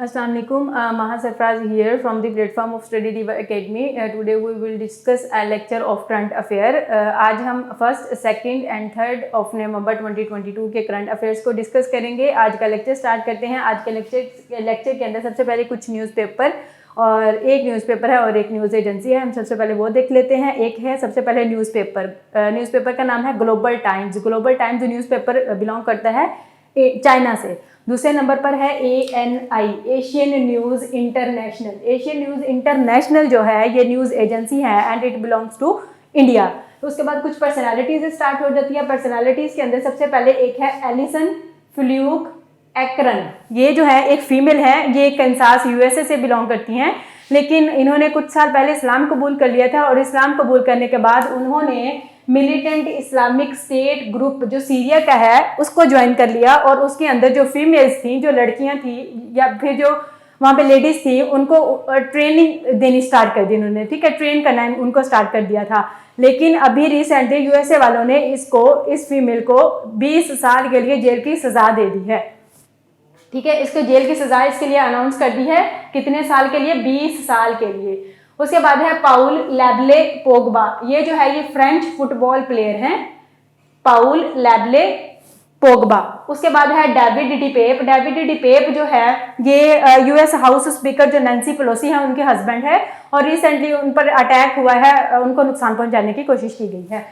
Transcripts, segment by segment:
Assalamu alaikum. Maha Sarfraz here from the platform of Study Diva Academy. Today we will discuss a lecture of current affair. आज हम 1st, 2nd and 3rd of November 2022 के current affairs को discuss करेंगे. आज का lecture start करते हैं. आज के लेक्चर के अंदर सबसे पहले कुछ न्यूज़पेपर और एक न्यूज़पेपर है और एक न्यूज़ एजेंसी है. हम सबसे पहले वो देख लेते हैं. एक है सबसे पहले न्यूज़पेपर का नाम है Global Times. Global Times newspaper belong करता है चाइना से. दूसरे नंबर पर है ANI, Asian News International. Asian News International जो है ये न्यूज़ एजेंसी है and it belongs to India. तो उसके बाद कुछ पर्सनालिटीज स्टार्ट हो जाती है. पर्सनालिटीज के अंदर सबसे पहले एक है एलिसन फ्लूक एक्रन. ये जो है एक फीमेल है. ये कैंसास USA से बिलोंग करती हैं, लेकिन इन्होंने कुछ साल पहले इस्लाम कबूल कर लिया था और इस्लाम कबूल करने के बाद उन्होंने मिलिटेंट इस्लामिक स्टेट ग्रुप जो सीरिया का है उसको ज्वाइन कर लिया और उसके अंदर जो फीमेल्स थी, जो लड़कियां थी या फिर जो वहाँ पे लेडीज थी, उनको ट्रेनिंग देनी स्टार्ट कर दी उन्होंने. ठीक है, ट्रेन करना उनको स्टार्ट कर दिया था. लेकिन अभी रिसेंटली USA वालों ने इस फीमेल को 20 साल के लिए जेल की सजा दे दी है. ठीक है, इसको जेल की सजा इसके लिए अनाउंस कर दी है. कितने साल के लिए? 20 साल के लिए. उसके बाद है पाउल लेबले पोगबा. ये जो है ये फ्रेंच फुटबॉल प्लेयर हैं, पाउल लेबले पोगबा. उसके बाद है डेविड डी पेप. डेविड डी पेप जो है ये US हाउस स्पीकर जो नैन्सी पेलोसी है उनके हस्बैंड है और रिसेंटली उन पर अटैक हुआ है, उनको नुकसान पहुंचाने की कोशिश की गई है.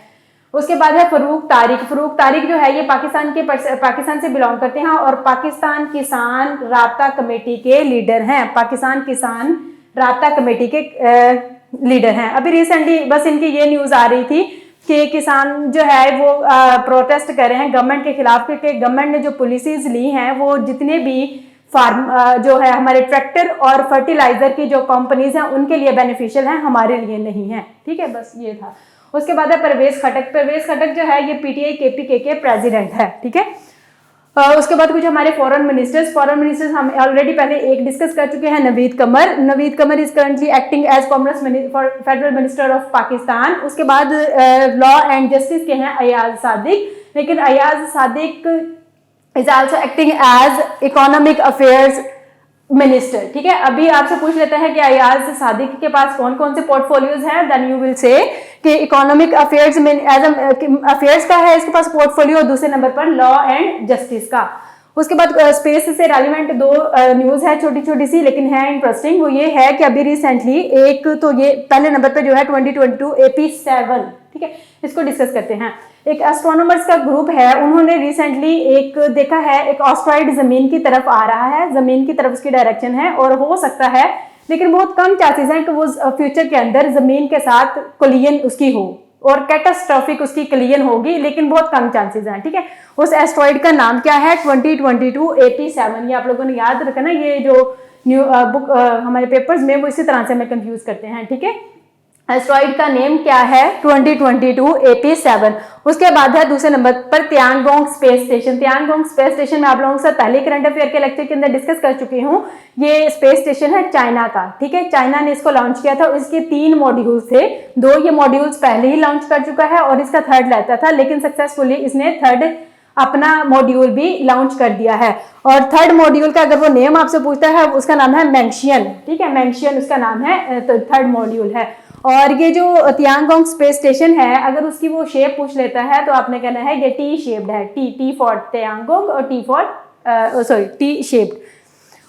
उसके बाद है फरूक तारिक. फरूक तारिक जो है ये पाकिस्तान से बिलोंग करते हैं और पाकिस्तान किसान राब्ता कमेटी के लीडर हैं. पाकिस्तान किसान राब्ता कमेटी के लीडर हैं. अभी रिसेंटली बस इनकी ये न्यूज़ आ रही थी कि किसान जो है वो प्रोटेस्ट कर रहे हैं गवर्नमेंट के खिलाफ, क्योंकि गवर्नमेंट ने जो पॉलिसीज ली हैं वो जितने भी फार्म जो है हमारे ट्रैक्टर और फर्टिलाइजर की जो कंपनीज हैं उनके लिए बेनिफिशियल हैं, हमारे लिए नहीं है. ठीक है, बस ये था. उसके बाद है परवेज खटक. परवेज खटक जो है ये PTI KPK के प्रेसिडेंट है. ठीक है, उसके बाद कुछ हमारे फॉरेन मिनिस्टर्स हम ऑलरेडी पहले एक डिस्कस कर चुके हैं. Naveed Qamar. Naveed Qamar is currently acting as commerce federal minister of Pakistan. उसके बाद लॉ एंड जस्टिस के हैं अयाज सादिक, लेकिन Ayaz Sadiq is also acting as economic affairs minister. ठीक है, अभी आपसे पूछ लेते हैं कि अयाज सादिक के पास कौन कौन से पोर्टफोलियोज हैं. देन यू विल से कि इकोनॉमिक अफेयर्स में एज अफेयर्स का है इसके पास पोर्टफोलियो और दूसरे नंबर पर लॉ एंड जस्टिस का. उसके बाद स्पेस से रेलिवेंट दो न्यूज है, छोटी छोटी सी लेकिन है इंटरेस्टिंग. वो ये है कि अभी रिसेंटली एक तो ये पहले नंबर पे जो है 2022 AP7. ठीक है, इसको डिस्कस करते हैं. एक एस्ट्रोनॉमर्स का ग्रुप है, उन्होंने रिसेंटली एक देखा है एक ऑस्ट्रॉइड जमीन की तरफ आ रहा है. जमीन की तरफ उसकी डायरेक्शन है और हो सकता है, लेकिन बहुत कम चांसेस हैं कि वो फ्यूचर के अंदर जमीन के साथ कोलिजन उसकी हो और कैटास्ट्रॉफिक उसकी कोलिजन होगी, लेकिन बहुत कम चांसेस हैं. ठीक है, उस एस्ट्रॉइड का नाम क्या है? 2022 AP7. ये आप लोगों ने याद रखना. ये जो न्यू बुक हमारे पेपर्स में वो इसी तरह से हमें कंफ्यूज करते हैं. ठीक है, एस्ट्रॉइड का नेम क्या है? 2022 AP7. उसके बाद है दूसरे नंबर पर Tiangong space station. Tiangong space station में आप लोगों के साथ पहले करंट अफेयर के लेक्चर के अंदर डिस्कस कर चुकी हूँ. ये स्पेस स्टेशन है चाइना का. ठीक है, चाइना ने इसको लॉन्च किया था. इसके 3 मॉड्यूल्स थे. 2 ये मॉड्यूल्स पहले ही लॉन्च कर चुका है और इसका 3rd रहता था, लेकिन सक्सेसफुली इसने 3rd अपना मॉड्यूल भी लॉन्च कर दिया है. और 3rd मॉड्यूल का अगर वो नेम आपसे पूछता है उसका नाम है मैंशियन. ठीक है, मैंशियन उसका नाम है, तो 3rd मॉड्यूल है. और ये जो तियानगोंग स्पेस स्टेशन है, अगर उसकी वो शेप पूछ लेता है तो आपने कहना है ये T शेप्ड है. T फॉर तियानगोंग और T शेप्ड.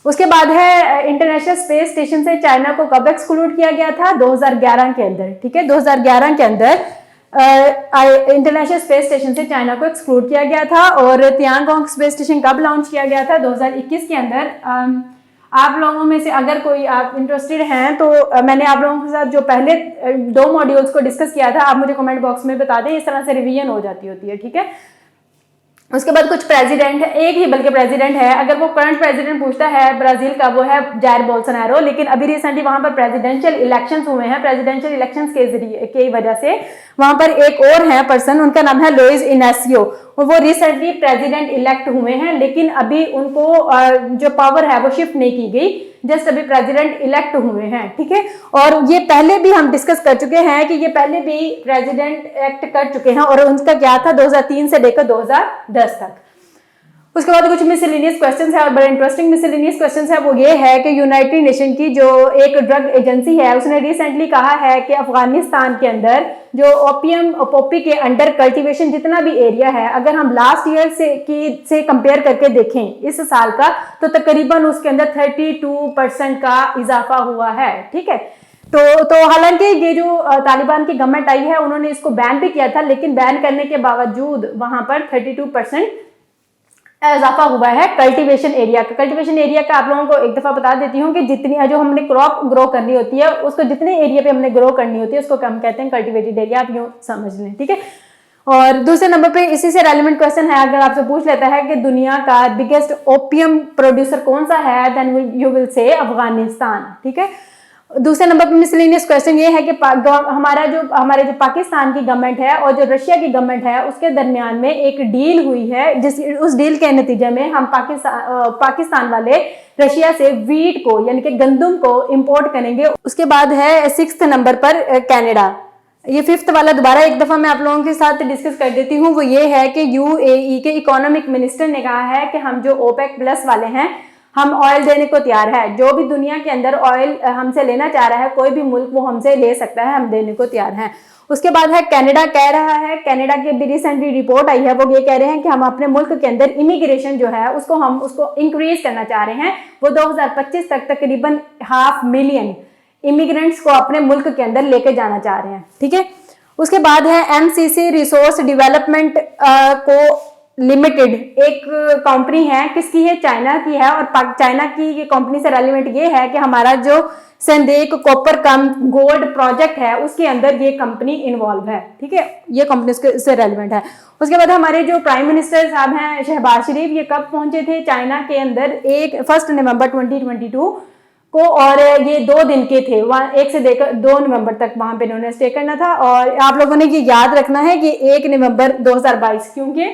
उसके बाद है इंटरनेशनल स्पेस स्टेशन से चाइना को कब एक्सक्लूड किया गया था? 2011 के अंदर. ठीक है, 2011 के अंदर इंटरनेशनल स्पेस स्टेशन से चाइना को एक्सक्लूड किया गया था. और तियानगोंग स्पेस स्टेशन कब लॉन्च किया गया था? 2021 के अंदर. आप लोगों में से अगर कोई आप इंटरेस्टेड हैं तो मैंने आप लोगों के साथ जो पहले 2 मॉड्यूल्स को डिस्कस किया था, आप मुझे कमेंट बॉक्स में बता दें. इस तरह से रिवीजन हो जाती होती है. ठीक है, उसके बाद कुछ प्रेसिडेंट है, एक ही बल्कि प्रेसिडेंट है. अगर वो करंट प्रेसिडेंट पूछता है ब्राजील का, वो है जायर बोल्सोनारो. लेकिन अभी रिसेंटली वहां पर प्रेसिडेंशियल इलेक्शंस हुए हैं. प्रेसिडेंशियल इलेक्शंस के जरिए की वजह से वहां पर एक और है पर्सन, उनका नाम है लुइस इनासियो. वो रिसेंटली प्रेसिडेंट इलेक्ट हुए हैं, लेकिन अभी उनको जो पावर है वो शिफ्ट नहीं की गई. जस्ट अभी प्रेसिडेंट इलेक्ट हुए हैं. ठीक है, और ये पहले भी हम डिस्कस कर चुके हैं कि ये पहले भी प्रेसिडेंट एक्ट कर चुके हैं और उनका क्या था 2003 से लेकर 2010 तक. उसके बाद कुछ मिसलेनियस क्वेश्चंस है और बड़े इंटरेस्टिंग मिसलेनियस क्वेश्चंस है। वो ये है कि यूनाइटेड नेशन की जो एक ड्रग एजेंसी है उसने रिसेंटली कहा है कि अफगानिस्तान के अंदर जो ओपियम पॉपी के अंडर कल्टीवेशन जितना भी एरिया है, अगर हम लास्ट ईयर से कंपेयर करके देखें इस साल का, तो तकरीबन उसके अंदर 32% का इजाफा हुआ है। ठीक है, तो हालांकि ये जो तालिबान की गवर्नमेंट आई है उन्होंने इसको बैन भी किया था, लेकिन बैन करने के बावजूद वहां पर 32% इजाफा हुआ है कल्टीवेशन एरिया का। कल्टीवेशन एरिया का आप लोगों को एक दफा बता देती हूँ कि जितनी जो हमने क्रॉप ग्रो करनी होती है उसको जितने एरिया पे हमने ग्रो करनी होती है उसको हम कहते हैं कल्टीवेटेड एरिया, आप यूँ समझ लें। ठीक है, और दूसरे नंबर पे इसी से रेलिवेंट क्वेश्चन है, अगर आपसे पूछ लेता है कि दुनिया का बिगेस्ट ओपियम प्रोड्यूसर कौन सा है, then you will say Afghanistan. ठीक है, दूसरे नंबर पर मिसलेनियस क्वेश्चन ये है कि हमारे जो पाकिस्तान की गवर्नमेंट है और जो रशिया की गवर्नमेंट है उसके दरमियान में एक डील हुई है, उस डील के नतीजे में हम पाकिस्तान वाले रशिया से वीट को यानी कि गंदम को इंपोर्ट करेंगे। उसके बाद है 6th नंबर पर कनाडा। ये 5th वाला दोबारा एक दफा मैं आप लोगों के साथ डिस्कस कर देती हूँ। वो ये है कि यूएई के इकोनॉमिक मिनिस्टर ने कहा है कि हम जो ओपेक प्लस वाले हैं हम ऑयल देने को तैयार है। जो भी दुनिया के अंदर ऑयल हमसे लेना चाह रहा है कोई भी मुल्क, वो हमसे ले सकता है, हम देने को तैयार हैं। उसके बाद है कनाडा कह रहा है, कनाडा की भी रिसेंटली रिपोर्ट आई है, वो ये कह रहे हैं कि हम अपने मुल्क के अंदर इमिग्रेशन जो है उसको इंक्रीज करना चाह रहे हैं। वो 2025 तक तकरीबन 500,000 इमिग्रेंट्स को अपने मुल्क के अंदर लेके जाना चाह रहे हैं। ठीक है, उसके बाद है एमसीसी रिसोर्स डेवलपमेंट को लिमिटेड एक कंपनी है, किसकी है, चाइना की है। और चाइना की कंपनी से रेलिवेंट ये है कि हमारा जो संदेक कॉपर कम गोल्ड प्रोजेक्ट है उसके अंदर ये कंपनी इन्वॉल्व है। ठीक है, ये कंपनी से रेलिवेंट है। उसके बाद हमारे जो प्राइम मिनिस्टर साहब हैं शहबाज शरीफ, ये कब पहुंचे थे चाइना के अंदर, 1 नवंबर 2022 को, और ये 2 दिन के थे वहाँ, 1 से लेकर 2 नवंबर तक वहां पे इन्होंने स्टे करना था। और आप लोगों ने ये याद रखना है कि 1 नवंबर 2022, क्योंकि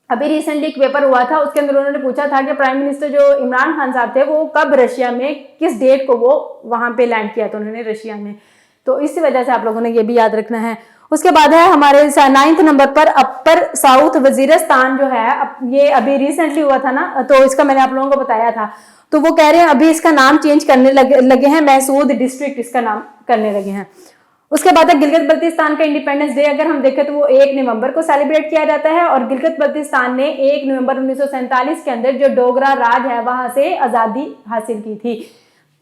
अभी रिसेंटली एक पेपर हुआ था उसके अंदर उन्होंने पूछा था कि प्राइम मिनिस्टर जो इमरान खान साहब थे वो कब रशिया में, किस डेट को वो वहां पे लैंड किया था उन्होंने रशिया में, तो इसी वजह से आप लोगों ने ये भी याद रखना है। उसके बाद है हमारे 9th नंबर पर अपर साउथ वजीरिस्तान जो है, ये अभी रिसेंटली हुआ था ना, तो इसका मैंने आप लोगों को बताया था। तो वो कह रहे हैं अभी इसका नाम चेंज करने लगे हैं, महसूद डिस्ट्रिक्ट इसका नाम करने लगे हैं। उसके बाद है गिलगित बल्तिस्तान का इंडिपेंडेंस डे, अगर हम देखें तो वो 1 नवंबर को सेलिब्रेट किया जाता है। और गिलगित बल्तिस्तान ने 1 नवंबर 1947 के अंदर जो डोगरा राज है वहां से आज़ादी हासिल की थी।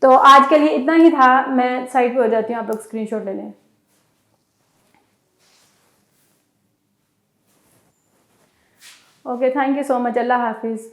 तो आज के लिए इतना ही था, मैं साइड पे हो जाती हूँ, आप लोग स्क्रीनशॉट ले लें। Okay, thank you so much, Allah हाफिज़।